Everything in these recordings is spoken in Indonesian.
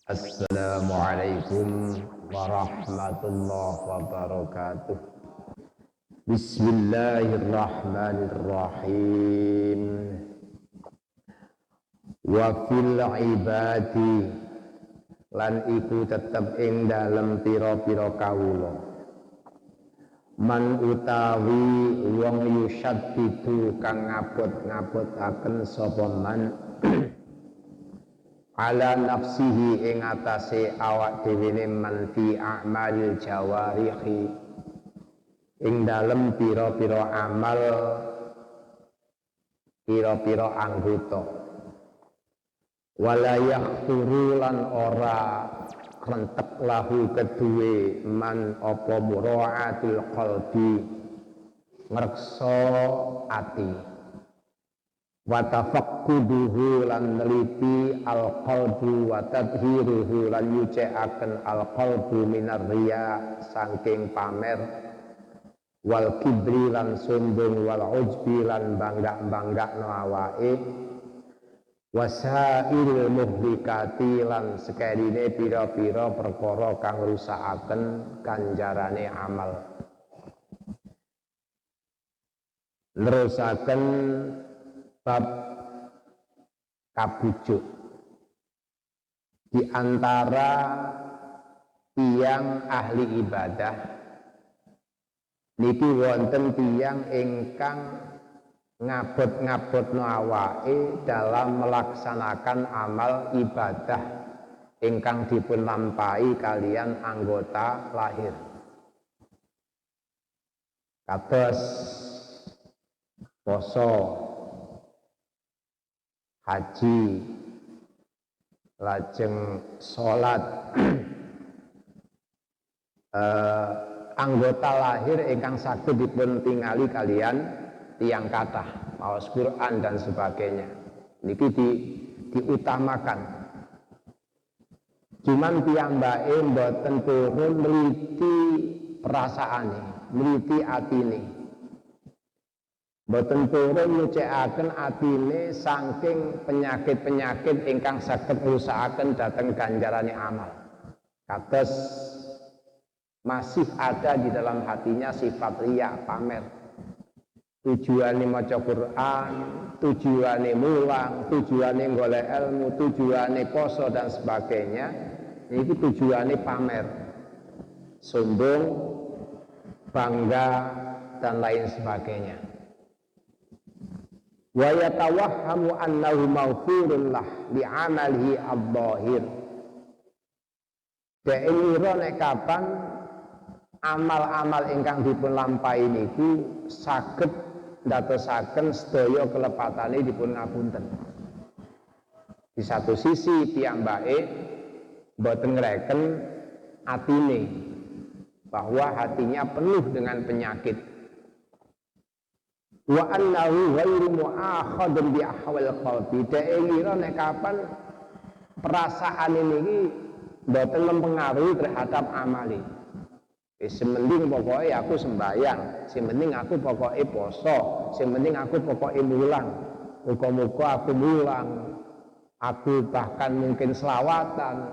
Assalamualaikum warahmatullahi wabarakatuh. Bismillahirrahmanirrahim. Wa fil ibadi lan iku tetep ing dalem pira-pira kawula. Man utawi wong yusyaddidu kang ngabot-ngabotaken sapa man ala nafsihi ing atase awak dhewe man fi a'malil jawarihi ing dalem pira-pira amal pira-pira anggota wala yakhuru lan ora rentek lahu keduwe man apa muraatul qalbi ngreksa ati wa tafaqquduhu lan neliti al-qalbu wa tadhiruhu lan yuca'aken al-qalbu minar riya saking pamer wal kibri lan sombong wal ujbi lan bangga-banggakno awake wasairil muhlikati lan sekerine pira-pira perkara kang rusakaken ganjarane amal nerusaken bab kabujuk di antara tiyang ahli ibadah niki wonten tiyang ingkang ngabot-ngabotno awake dalam melaksanakan amal ibadah ingkang dipun lampahi kalian anggota lahir kados poso haji lajeng sholat anggota lahir ingkang saged dipun tingali kalian tiyang kathah maos Quran dan sebagainya niki diutamakan cuman piyambake mboten purun mliti perasaane mliti atine mboten purun nyucikaken atine saking penyakit-penyakit ingkang saged ngrusakaken dhateng ganjarane amal. Kados masih ada di dalam hatinya sifat riya pamer. Tujuane maca Quran, tujuane mulang, tujuane golek ilmu, tujuane poso dan sebagainya. Ini tujuane pamer. Sombong, bangga dan lain sebagainya. Wa yatawahhamu annahu maghfurun lah li'amalihi adh-dhahir. Dene nek kapan amal-amal ingkang dipun lampahi niku saged ndadosaken sedaya kelepatane dipun ngapunten. Di satu sisi piyambake mboten ngreken atine bahwa hatinya penuh dengan penyakit. Wa annahu ghairu mu'akhadun bi ahwal qalbi. Dhek ngira nek kapan perasaan ini mboten mempengaruhi terhadap amali. Semending pokoknya aku sembahyang, semending aku pokoknya poso, semending aku pokoknya mulang. Muga-muga aku mulang, aku bahkan mungkin selawatan.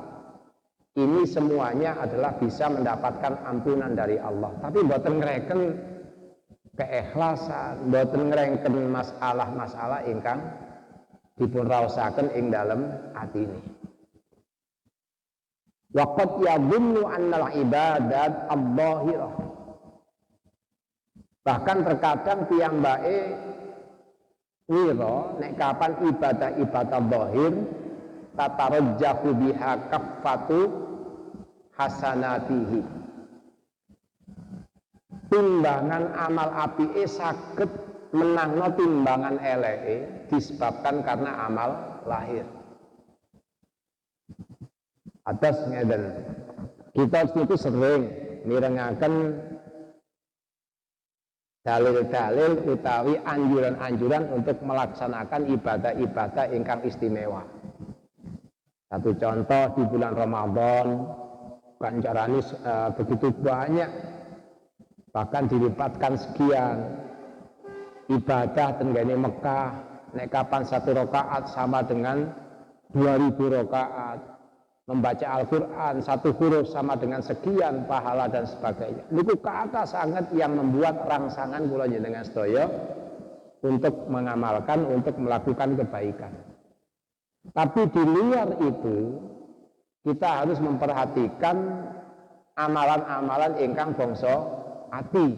Ini semuanya adalah bisa mendapatkan ampunan dari Allah. Tapi mboten ngreken keikhlasan, mboten ngrengken masalah-masalah ingkang dipun raosaken ing dalem atine. Waqad yadhunnu annal ibadat adh-dhahirah. Bahkan terkadang piyambake ngira nek kapan ibadah-ibadah zahir tatarajjahu biha kaffatu hasanatihi. Timbangan amal apike saged menangno timbangan eleke disebabkan karena amal lahir. Atas ngeden kita itu sering mirengaken dalil-dalil utawi anjuran-anjuran untuk melaksanakan ibadah-ibadah ingkang istimewa. Satu contoh di bulan Ramadan ganjarane begitu banyak, bahkan dilipatkan sekian. Ibadah tenggane Mekah nek kapan satu rakaat sama dengan 2000 rakaat. membaca Al-Quran satu huruf sama dengan sekian pahala dan sebagainya. Niku kata sangat yang membuat rangsangan kula njenengan sedaya untuk mengamalkan, untuk melakukan kebaikan. Tapi di luar itu kita harus memperhatikan amalan-amalan ingkang bangsa ati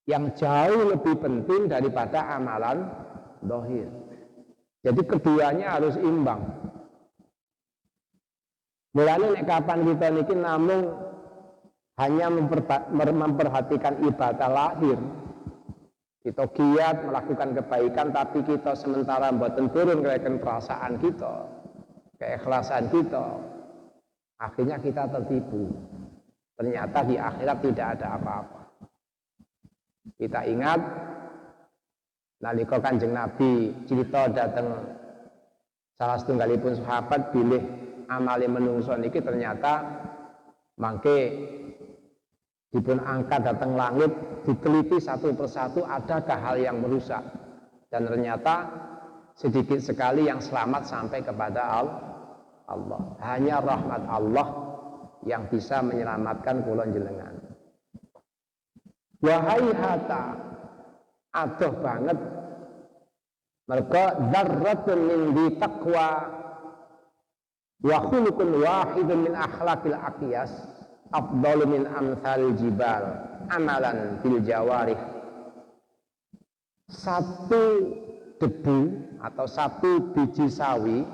yang jauh lebih penting daripada amalan dohir. Jadi keduanya harus imbang. Mulane nek kapan kita niki namung hanya memperhatikan ibadah lahir, kita giat melakukan kebaikan, tapi kita sementara mboten turun keleken perasaan kita, keikhlasan kita, akhirnya kita tertipu. Ternyata di akhirat tidak ada apa-apa. Kita ingat nalika Kanjeng Nabi cerita datang salah setunggalipun sahabat bilih amale menungso niki ternyata mangke dipun angkat datang langit, diteliti satu persatu adakah hal yang merusak, dan ternyata sedikit sekali yang selamat sampai kepada Allah. Hanya rahmat Allah yang bisa menyelamatkan kula jenengan. Wahai hata adoh banget mereka dzarratun min di taqwa wa khuluqun wahidun min akhlaqil aqyas afdalu min amthal jibal amalan fil jawarih. Satu debu atau satu biji sawi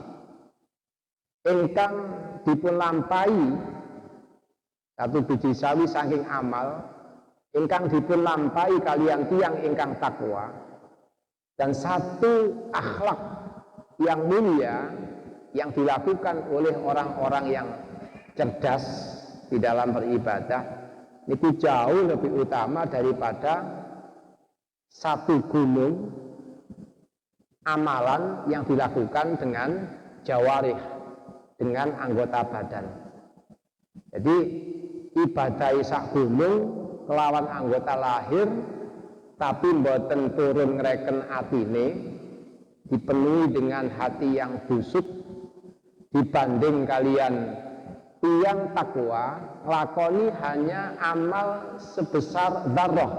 ingkang dipun lampahi, satu biji sawi saking amal ingkang dipun lampahi kalian tiang ingkang takwa, dan satu akhlak yang mulia yang dilakukan oleh orang-orang yang cerdas di dalam beribadah itu jauh lebih utama daripada satu gunung amalan yang dilakukan dengan jawarih, dengan anggota badan. Jadi ibadah sak gunung kelawan anggota lahir tapi mboten turun ngreken atine, dipenuhi dengan hati yang busuk, dibanding kalian tiang takwa lakoni hanya amal sebesar dzarrah,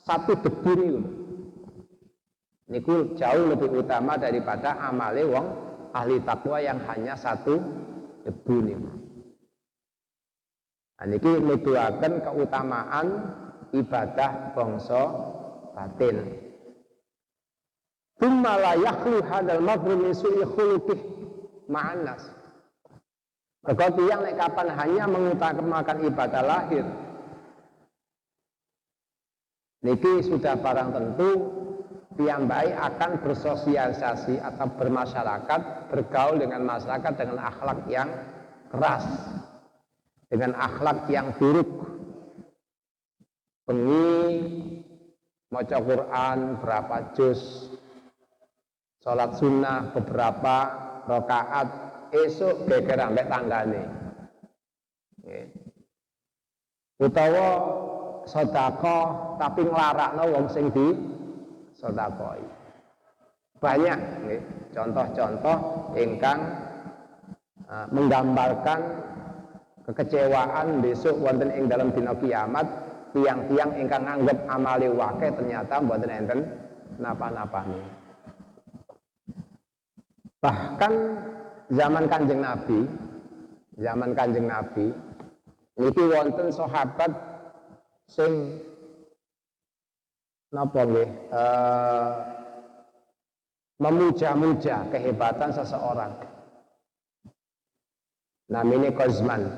satu debu niku jauh lebih utama daripada amale wong ahli takwa yang hanya satu debu niku. Nah, niki nuduhaken keutamaan ibadah bangsa batin. Tsumma la yakhlu hadzal mafhum min su'i khuluqih ma'an nas. Mergo tiyang nek kapan hanya mengutamakan ibadah lahir, niki sudah barang tentu piyambai akan bersosialisasi atau bermasyarakat, bergaul dengan masyarakat dengan akhlak yang keras, dengan akhlak yang buruk. Bengi maca Quran berapa juz, sholat sunnah beberapa rakaat, esok geger ambek tanggane. Utawa sedekah tapi nglarakno wong sing di sedekah. Banyak contoh-contoh ingkang menggambarkan kekecewaan besok wonten ing dalam dina kiamat, tiang-tiang ingkang nganggep amale wake ternyata mboten enten napa-napane. Bahkan zaman Kanjeng Nabi niki wonten sahabat sing napa nggih memuja-muja kehebatan seseorang. Namine Qazman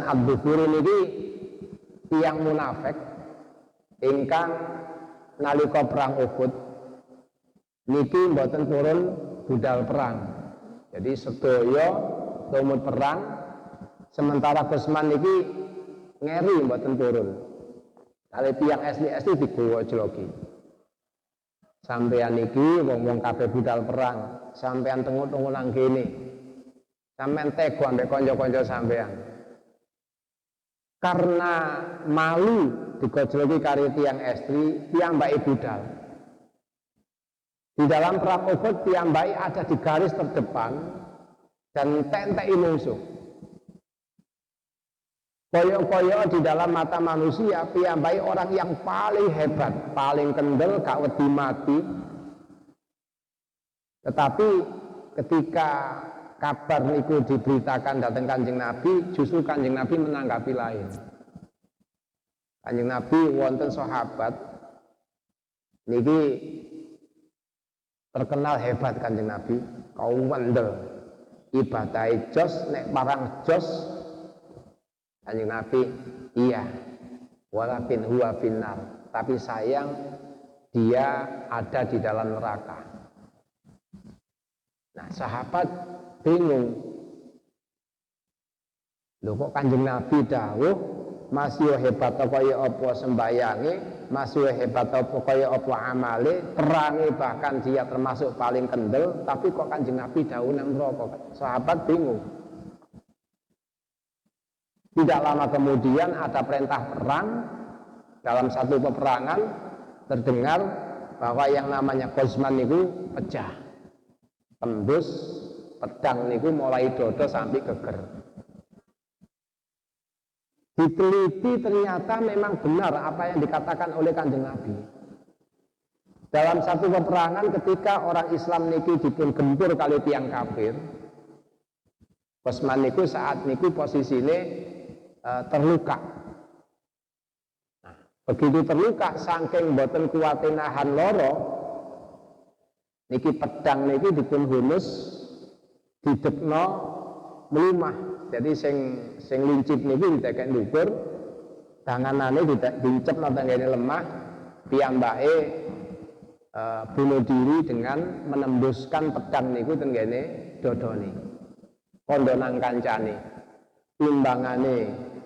Ad-Dufuri niki tiyang munafik ingkang nalika perang Uhud niki mboten purun budal perang. Jadi sedaya tumut perang, sementara Qazman niki ngeri mboten purun. Kali tiyang asli digawa jlogi. Sampeyan niki wong-wong kabeh budal perang, sampeyan tengu-tengu nang kene. Sampeyan tega ambek kanca-kanca sampeyan. Karena malu digojloki karo tiyang estri, tiyang mbake budal. Di dalam perang Uhud piyambai ada di garis terdepan dan tentei musuh. Koyok-koyok di dalam mata manusia piyambai orang yang paling hebat, paling kendel, gak wedi mati. Tetapi ketika kabar niku diberitakan datang Kanjeng Nabi, justru Kanjeng Nabi menanggapi lain. Kanjeng Nabi wonten sahabat niki terkenal hebat Kanjeng Nabi, kaum wendel, ibadai jos, nek parang jos. Kanjeng Nabi, iya, walakin huwa finnar, tapi sayang dia ada di dalam neraka. Nah, sahabat bingung, lho kok Kanjeng Nabi dawuh masih hebat kaya apa sembayange, masih hebat kaya apa amale, perangi bahkan dia termasuk paling kendel, tapi kok Kanjeng Nabi dawuh nang neraka. Sahabat bingung. Tidak lama kemudian ada perintah perang. Dalam satu peperangan terdengar bahwa yang namanya Ghazman niku pecah, tembus pedang niku mulai dodo sampai geger. Diteliti ternyata memang benar apa yang dikatakan oleh Kanjeng Nabi. Dalam satu peperangan ketika orang Islam niku dipun gempur kali tiang kafir, Ghazman niku saat niku posisine terluka. Nah, begitu terluka saking boten kuwate nahan loro, niki pedang niki dipun hunus didekno mlumah. Jadi sing lincip niki didekek ndukur, tanganane dincep nang ngene lemah, piyambake bunuh diri dengan menembuskan pedang niku teng ngene dodone. Kondo nang kancane. Timbangane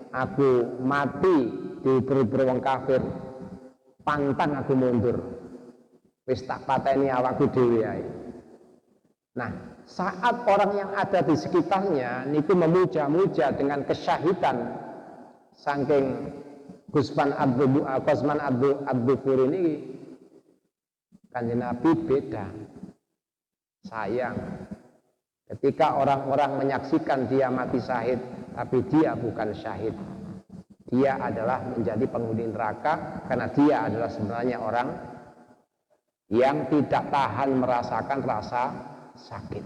aku mati diburu-buru wong kafir, pantang aku mundur. Wis tak pateni awakku dhewe ae. Nah, saat orang yang ada di sekitarnya niku memuja-muja dengan kesyahidan saking Ghazman ad-Dufur ini, Kanjeng Nabi beda. Sayang, ketika orang-orang menyaksikan dia mati syahid, tapi dia bukan syahid. Dia adalah menjadi penghuni neraka karena dia adalah sebenarnya orang yang tidak tahan merasakan rasa sakit.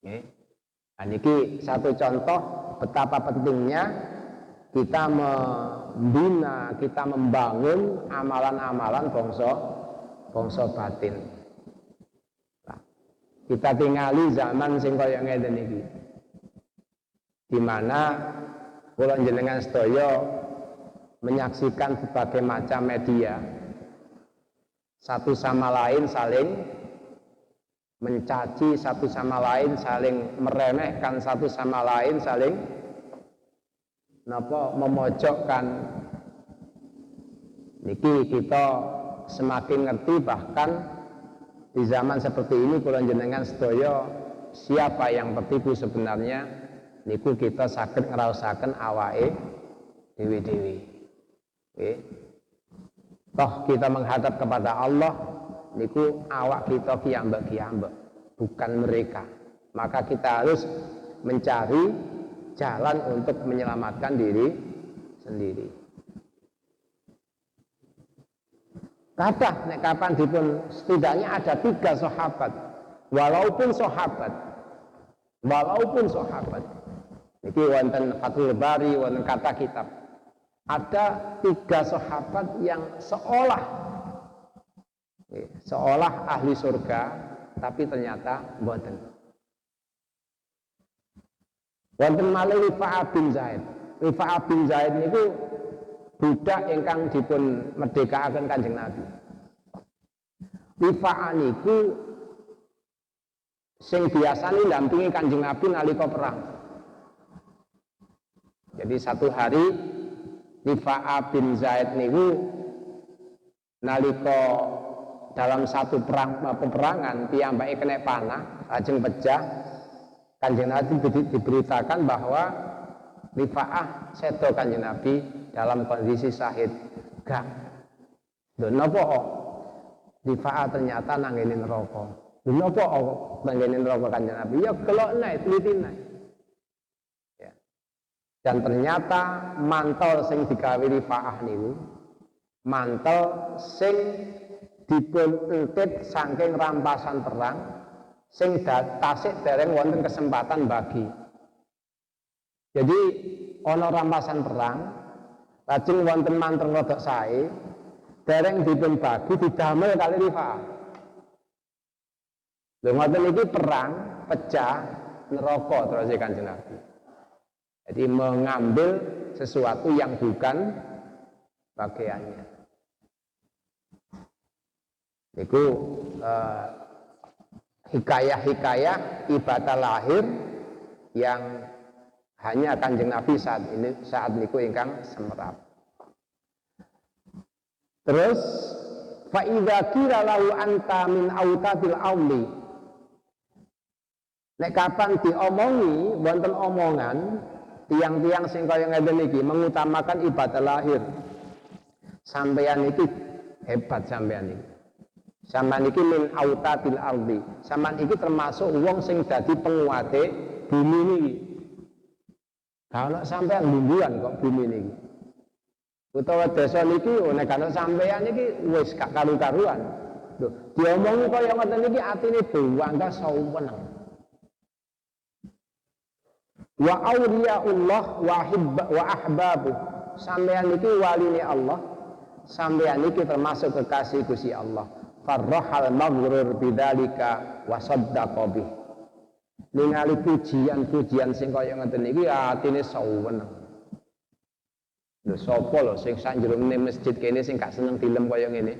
Oke. Nah, ini satu contoh betapa pentingnya kita membina, kita membangun amalan-amalan bangsa batin. Nah, kita tinggali zaman sing kaya ngene niki, di mana kula jenengan sedaya menyaksikan berbagai macam media, satu sama lain saling mencaci, satu sama lain saling meremehkan, satu sama lain saling memojokkan. Niki kita semakin ngerti, bahkan di zaman seperti ini kula jenengan sedaya siapa yang tertipu sebenarnya niku kita saged ngraosaken awake dewi-dewi. Nggih. Toh kita menghadap kepada Allah niku awak kita kiambek-kiambek, bukan mereka. Maka kita harus mencari jalan untuk menyelamatkan diri sendiri. Kathah nek kapan dipun setidaknya ada 3 sahabat, walaupun sahabat. Niki wonten Fathul Bari, wonten kata kitab. Ada 3 sahabat yang seolah ahli surga, tapi ternyata mboten. Wonten malih Rifa'ah bin Zaid. Rifa'ah bin Zaid niku budak ingkang dipun merdekaaken Kanjeng Nabi. Rifa'ah niku sing biasane ndampingi Kanjeng Nabi nalika perang. Jadi satu hari Rifa'ah bin Zaid niku nalika dalam satu peperangan piyambake kena panah lajeng pecah. Kanjeng Nabi diberitakan bahwa Rifa'ah sedo Kanjeng Nabi dalam kondisi syahid. Gak. Lho napa? Rifa'ah ternyata nanggini neraka. Lha apa nanggini neraka Kanjeng Nabi? Ya gelokna telitine. Ya. Dan ternyata mantel sing digawe Rifa'ah niku mantel sing dipun entit saking rampasan perang sing tasik dereng wonten kesempatan bagi. Jadi ana rampasan perang, lajeng wonten mantel rodok sae, dereng dipun bagi didamel kali Rifa'ah. Lha ngoten iki perang pecah neraka terus Kanjeng Nabi. Jadi mengambil sesuatu yang bukan bagiannya. Itu hikayah-hikayah ibadah lahir yang hanya Kanjeng Nabi saat niku ingkang semerap. Terus fa idza qila lahu anta min autadil auli. Nek kapan diomongi wonten omongan tiang-tiang sing kaya ngeten iki mengutamakan ibadah lahir. Sampeyan iki hebat sampeyan iki. Sampeyan iki min autadil auli. Sampeyan iki termasuk wong sing dadi penguate bumi niki. Kalau sampeyan lumbuhan kok bumi niki. Utawa desa niki nek ana sampeyan iki wis gak karu-karuan. Lho, diomongi kaya ngoten iki atine bangga saweneng. Wa auliyaullah wa ahbabu. Sampeyan iki waline Allah. Sampeyan iki termasuk kekasih Gusti Allah. Farrahal maghrur bidzalika wa saddaqa bih. Ningali pujian-pujian sing kaya ngoten iki atine saweneng. Lho sapa lho sing sak jerone masjid kene sing gak seneng film kaya ngene?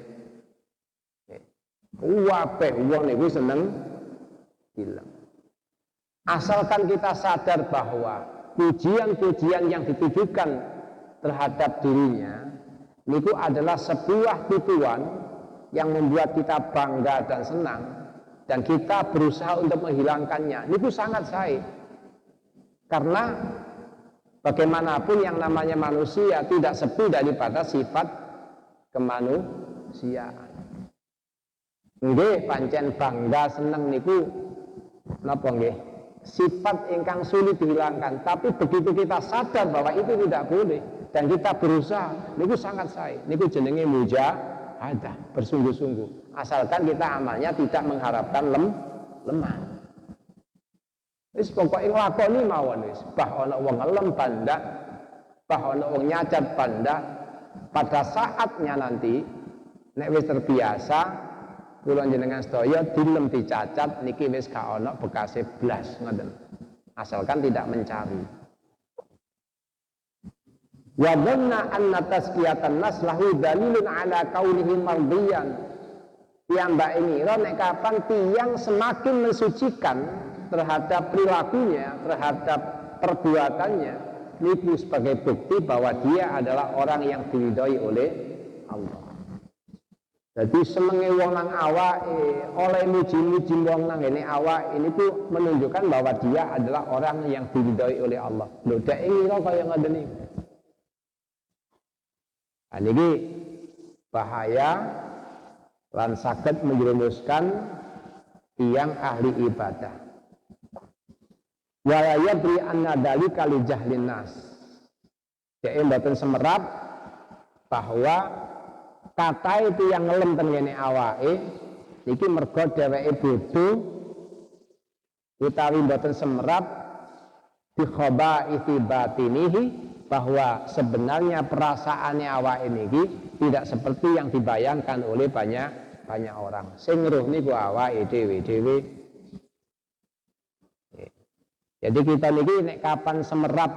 Kabeh wong niku seneng film. Asalkan kita sadar bahwa pujian-pujian yang ditujukan terhadap dirinya niku adalah sebuah tujuan yang membuat kita bangga dan senang dan kita berusaha untuk menghilangkannya. Niku sangat sae. Karena bagaimanapun yang namanya manusia tidak sepi daripada sifat kemanusiaan. Nggih pancen bangga seneng niku napa nggih? Sifat ingkang sulit dihilangkan, tapi begitu kita sadar bahwa itu tidak boleh dan kita berusaha, niku sangat sae. Niku jenenge mujahadah, bersungguh-sungguh. Asalkan kita amalnya tidak mengharapkan lemah. Wis pokoke nglakoni mawon wis. Bah ana wong ngelem bandak, bah ana wong nyacat bandak, pada saatnya nanti nek wis terbiasa kula jenengan sedaya dilem dicacat niki wis gak ana bekase blas ngoten. Asalkan tidak mencari. Wa dhanna anna tazkiyatan nas lahu dalilun ala kaunihi mardiyan. Piyambake ngira nek kapan tiyang semakin mensucikan terhadap perilakunya, terhadap perbuatannya, niku sebagai bukti bahwa dia adalah orang yang diridhoi oleh Allah. Jadi senenge wong nang awake, oleh muji-muji wong nang ngene awake ini tuh menunjukkan bahwa dia adalah orang yang diridhoi oleh Allah. Lho dek ngira kaya ngoten niku. Nah niki bahaya lan saged menjerumuskan tiyang ahli ibadah. Wa yadri anna dalika li jahlin nas. Dek mboten semerap bahwa kata itu yang ngelem ten ngene awake iki mergo dheweke bodho utawi mboten semerap bi khabaithi batinihi bahwa sebenarnya perasaannya awake niki tidak seperti yang dibayangkan oleh banyak orang. Sing ngeruh niku awake dhewe-dhewe. Jadi kita niki nek kapan semerap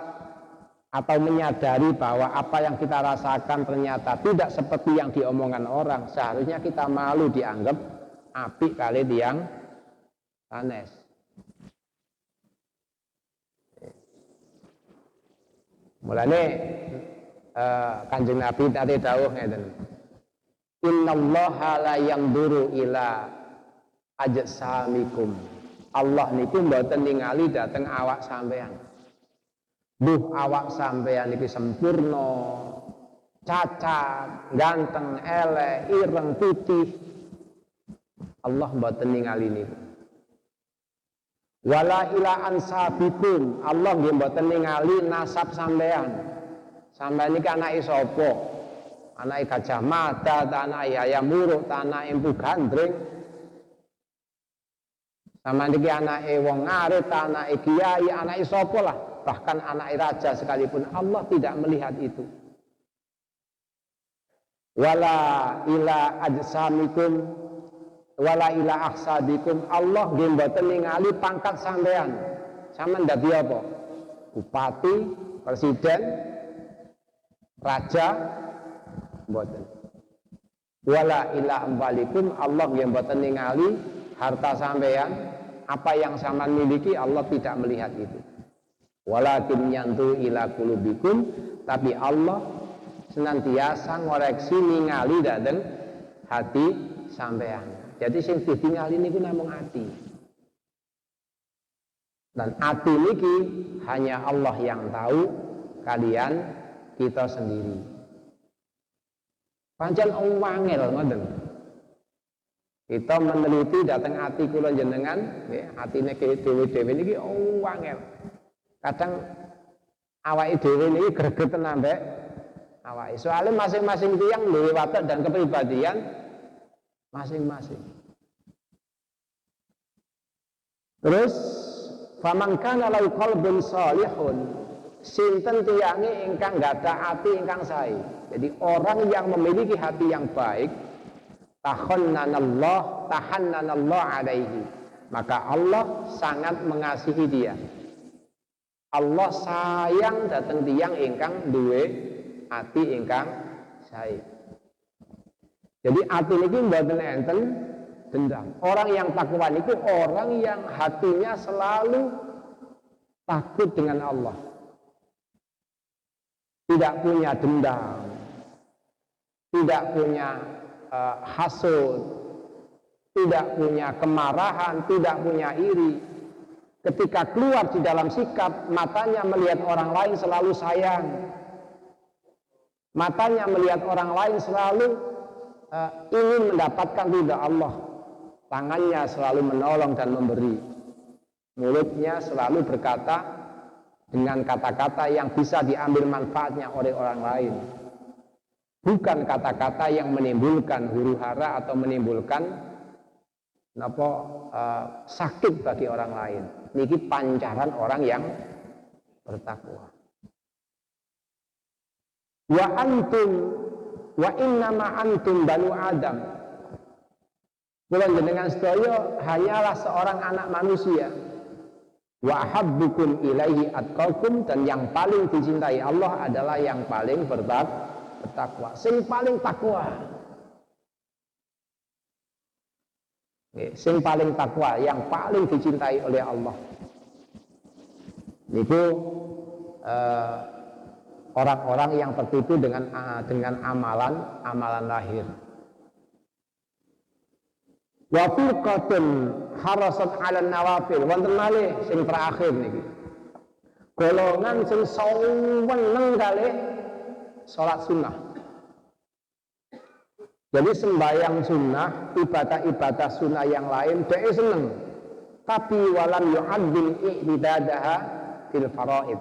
atau menyadari bahwa apa yang kita rasakan ternyata tidak seperti yang diomongkan orang, seharusnya kita malu dianggap apik kali tiang sanes. Mulane Kanjeng Nabi tadi dawuh ngeten. Innallaha la yanzuru ila ajsamikum. Allah niku mboten ningali dhateng awak sampean. Duh awak sampeyan iki sempurna, cacat, ganteng, elek, ireng, putih. Allah mboten ningali niku. Wala ila ansabikum, Allah nggih mboten ningali nasab sampean. Sampean iki anake sapa? Anake Gajah Mada, ta anake Hayam Wuruk, ta anake Empu Gandring. Sampean iki anake wong ngarit, ta anake kiai, anake sapa lah? Bahkan anake raja sekalipun Allah tidak melihat itu. Wala ila ajsamikum wala ila akhsadikum, Allah nggih mboten ningali pangkat sampean. Sampean dadi apa? Bupati, presiden, raja, mboten. Wala ila ambalikum, Allah nggih mboten ningali harta sampean, apa yang sampean miliki Allah tidak melihat itu. Walakin yantu ila qulubikum, tapi Allah senantiasa ngoreksi ningali dateng hati sampean. Jadi sing ditingali niku namung ati. Dan ati niki hanya Allah yang tahu, kalian kita sendiri. Pancen wangel ngoten. Kita meneliti dateng ati kula jenengan, nggih, atine dhewe-dhewe niki wangel. Kadang awake dhewe niki gregeten ambek awake. Soalnya masing-masing tiyang duwe watak dan kepribadian masing-masing. Terus faman kana lahu qalbun salihun, sinten tiyange ingkang gadah ati ingkang sae. Jadi orang yang memiliki hati yang baik, tahannanallah alaihi, maka Allah sangat mengasihi dia. Allah sayang dateng tiyang ingkang duwe ati ingkang sae. Jadi ati niki mboten enten dendam. Orang yang takwa niku orang yang hatinya selalu takut dengan Allah. Tidak punya dendam, tidak punya hasud, tidak punya kemarahan, tidak punya iri. Ketika keluar di dalam sikap, matanya melihat orang lain selalu sayang. Matanya melihat orang lain selalu ingin mendapatkan ridha Allah. Tangannya selalu menolong dan memberi. Mulutnya selalu berkata dengan kata-kata yang bisa diambil manfaatnya oleh orang lain. Bukan kata-kata yang menimbulkan huru-hara atau menimbulkan sakit bagi orang lain. Niki pancaran orang yang bertakwa. Wa innama antum banu Adam. Kula jenengan sedaya hanyalah seorang anak manusia. Wa habbukum ilaihi atqakum, dan yang paling dicintai Allah adalah yang paling bertakwa. Sing paling takwa. Sing paling takwa, yang paling dicintai oleh Allah. Niku orang-orang yang tertipu dengan amalan lahir. Wa firqatun harasat 'ala nawafil, wonten malih sing terakhir niki. Golongan sing seneng kalih salat sunnah. Jadi sembahyang sunnah, ibadah-ibadah sunnah yang lain dhek seneng. Tapi walam yu'addil i'tidadaha fil faraid.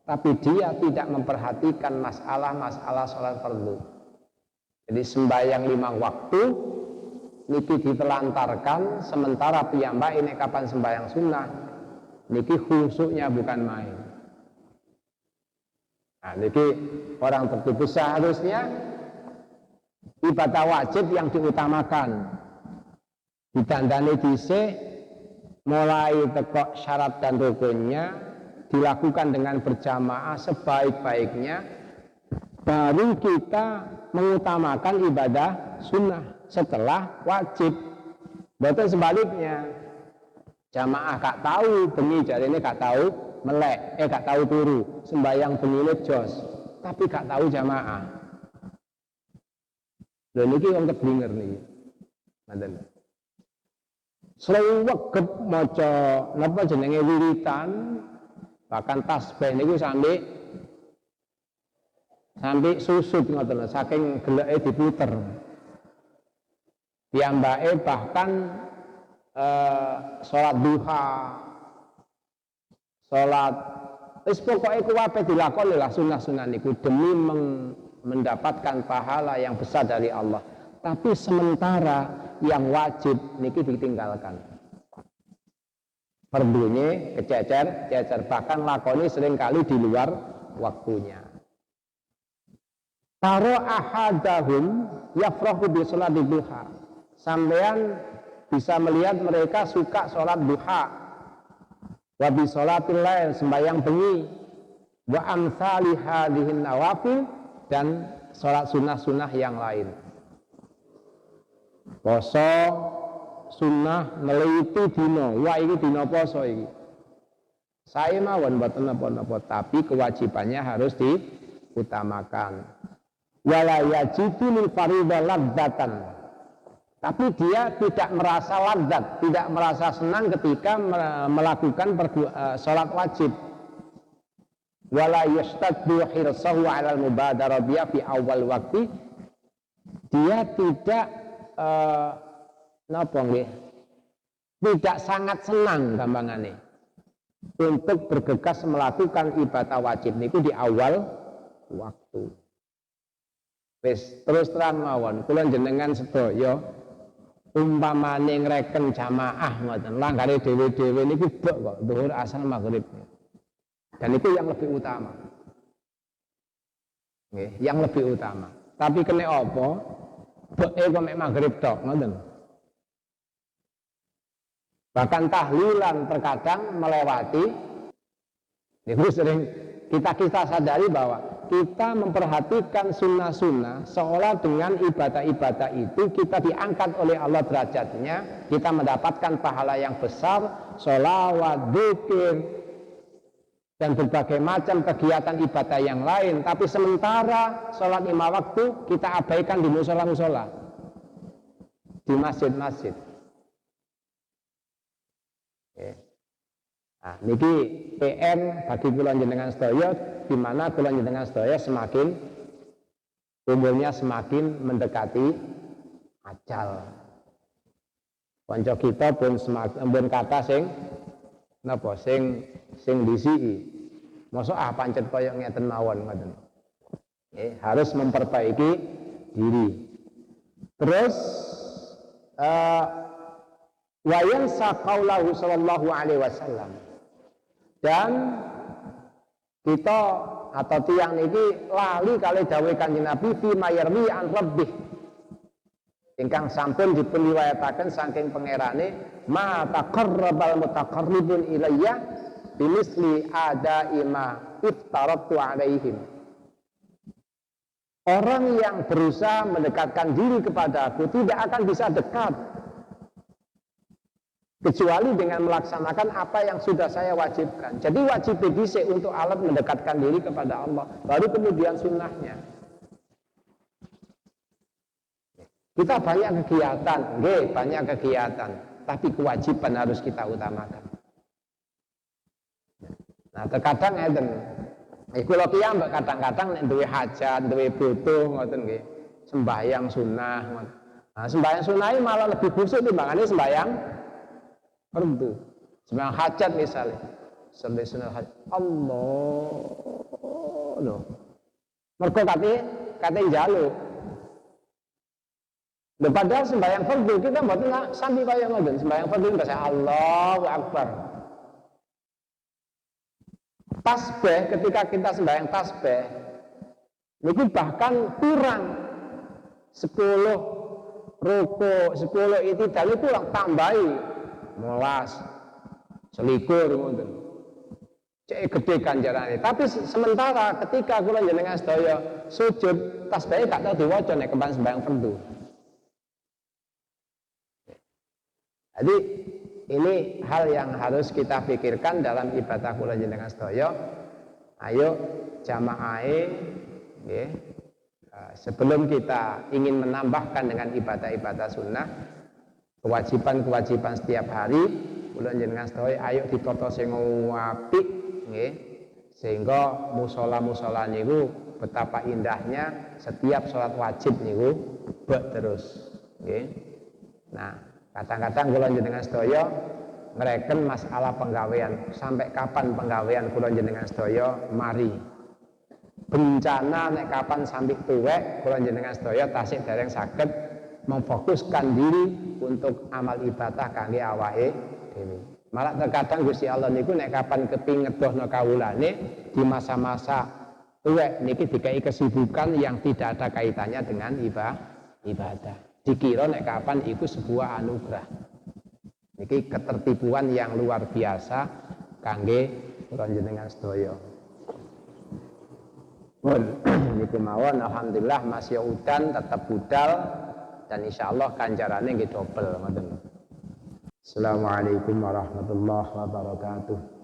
Tapi dia tidak memperhatikan masalah-masalah salat fardu. Jadi sembahyang 5 waktu niki ditelantarkan, sementara piyambak ini kapan sembahyang sunnah niki khusyuknya bukan main. Nah, niki orang tertipu. Seharusnya ibadah wajib yang diutamakan, ditandani dhisik, mulai teko syarat dan rukunnya, dilakukan dengan berjamaah sebaik-baiknya, baru kita mengutamakan ibadah sunnah setelah wajib. Betul sebaliknya, jamaah gak tahu bengi jarene gak tahu melek, gak tahu turu, sembayang bengi jos, tapi gak tahu jamaah. Lha niki wong keblinger niki. Ngoten. Slewegep maca napa jenenge wiritan, bahkan tasbih niku sampai susut ngoten, saking geleke diputer. Piyambake bahkan sholat duha, sholat wis pokoke kuwabe dilakoni lah sunah-sunah niku demi mendapatkan pahala yang besar dari Allah. Tapi sementara yang wajib niki ditinggalkan. Fardhunya kececer, bahkan lakoni seringkali di luar waktunya. Taro ahadahum yafrahu bi sholati duha. Sampean bisa melihat mereka suka sholat duha. Wa bi sholatil lail, sembahyang bengi, wa amsali hadhihin nawafil, dan sholat sunnah-sunnah yang lain. Poso sunnah neliti dino, wah ini dino poso ini. Saya mawon mboten napa-napa, tapi kewajibannya harus diutamakan. Wala yajidu lil fardhi ladzatan. Tapi dia tidak merasa ladzat, tidak merasa senang ketika melakukan sholat wajib. Wala yastaddu hirsahu 'alal mubadarah biha fi awal waktu. Dia tidak tidak sangat senang gampangane untuk bergegas melakukan ibadah wajib niku di awal waktu. Wis terus terang mawon, kula jenengan sedaya umpamane ngreken jamaah ngoten, langgare dhewe-dhewe niku bek kok zuhur asar maghrib. Dan itu yang lebih utama. Nggih, yang lebih utama. Tapi kene apa? Beke kok mek maghrib tok ngoten. Bahkan tahlilan terkadang melewati. Niku sering kita sadari bahwa kita memperhatikan sunnah-sunnah seolah dengan ibadah-ibadah itu kita diangkat oleh Allah derajatnya, kita mendapatkan pahala yang besar, sholawat, dzikir, dan berbagai macam kegiatan ibadah yang lain. Tapi sementara sholat 5 waktu kita abaikan di musola-musola, di masjid-masjid. Nah, niki PM bagi kula jenengan sedaya, di mana kula jenengan sedaya semakin umurnya semakin mendekati ajal. Kanca kita pun semakin kata sing napa sing disiki. Mosok pancet kaya ngeten mawon ngoten. Harus memperbaiki diri. Terus wa yansa qaulahu sallallahu alaihi wasallam. Dan kita atau tiang niki lali kali dawuh Kanjeng Nabi fi mayarwi an rabbih. Ingkang sampun dipun riwayataken saking pangerane ma taqarrabal mutaqarribun ilayya bimisli ada'i ma iftaratu alaihim. Orang yang berusaha mendekatkan diri kepadaku tidak akan bisa dekat kecuali dengan melaksanakan apa yang sudah saya wajibkan. Jadi wajib dhisik untuk alat mendekatkan diri kepada Allah, baru kemudian sunnahnya. Kita banyak kegiatan, banyak kegiatan, tapi kewajiban harus kita utamakan. Nah, terkadang ngeten. Kula piyambak kadang-kadang nek duwe hajat, duwe butuh ngoten nggih, sembahyang sunnah ngoten. Nah, sembahyang sunnah malah lebih khusyuk timbangane sembahyang fardu. Sembahyang hajat misalnya. Sampai sunnah hajat. Allah lho. Mergo kate njaluk. Lho padahal sembahyang fardu kita mboten sampai kaya ngoten. Sembahyang fardu bahasa Allahu Akbar. Tasbih, ketika kita sembahyang tasbih, itu bahkan kurang 10 ruku, 10 itu dan itu tambahi 11 selikur ngoten. Cek gede ganjarane. Tapi sementara ketika kula jenengan sedaya sujud, tasbih gak tau diwaca nek kemban sembahyang fardu. Jadi ini hal yang harus kita pikirkan dalam ibadah kula jenengan sedaya. Ayo jamaahe nggih. Sebelum kita ingin menambahkan dengan ibadah-ibadah sunnah, kewajiban-kewajiban setiap hari, kula jenengan sedaya ayo ditata sing apik nggih. Sehingga musala-musala niku betapa indahnya setiap sholat wajib niku terus nggih. Nah, kadang-kadang kula jenengan sedaya ngreken masalah penggawean, sampai kapan penggawean kula jenengan sedaya mari. Bencana nek kapan sampai tuwek kula jenengan sedaya tasih dereng saged memfokuskan diri untuk amal ibadah kangge awake dhewe. Malah terkadang Gusti Allah niku nek kapan keping ngedohno kawulane di masa-masa tuwek niki dikai kesibukan yang tidak ada kaitannya dengan ibadah. Dikira nek kapan itu sebuah anugerah. Niki ketertipuan yang luar biasa kangge kula jenengan sedaya. Pun niku mawon alhamdulillah masih udan tetap budal dan insyaallah ganjarane nggih dobel ngoten. Assalamualaikum warahmatullahi wabarakatuh.